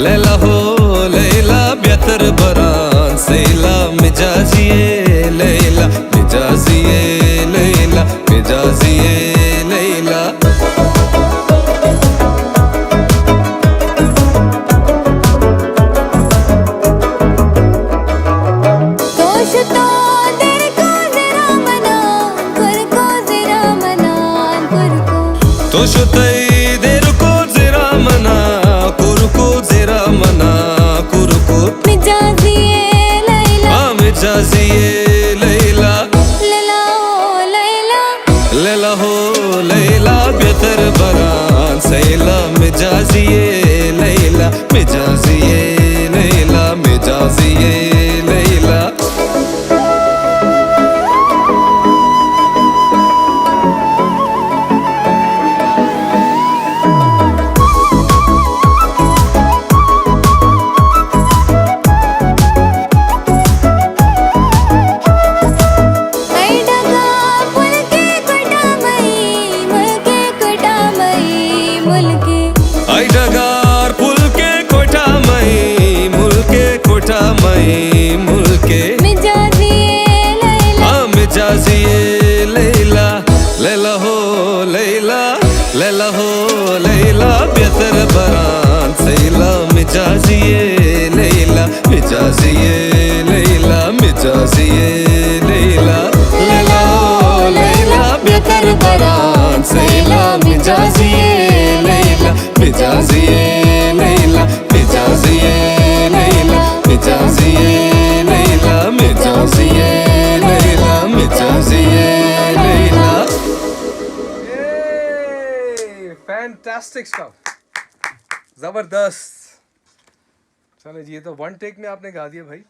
लैला हो लैला बेहतर बरान सैला मिजाजिए लैला मिजाजिए लैला मिजाजिए लैला तो शुतई देर को जरा मना कुरको जरा मना कुरको मिजाजिए लैला मिजाजिए लैला लैला हो लैला लैला हो लैला बेहतर बरान सैला मिजाजिए लैला मिजाजिए लैला मिजाजिए लैला आई डगार पुल के कोठा मई मुल्के कोठा मई मुल्के मिजाजिए लैला मिजाजिए लैला लैला हो लैला लैला हो लैला बेहतर बरान सैला मिजाजिए लैला मिजाजिए लैला मिजाजिए लैला लैला हो लैला बेहतर बरान सैला मिजाजिए लैला मिजाजिए लैला मिजाजिए लैला मिजाजिए लैला मिजाजिए लैला मिजाजिए लैला फैंटास्टिक स्टफ, जबरदस्त। चलो जी, ये तो वन टेक में आपने गा दिया भाई।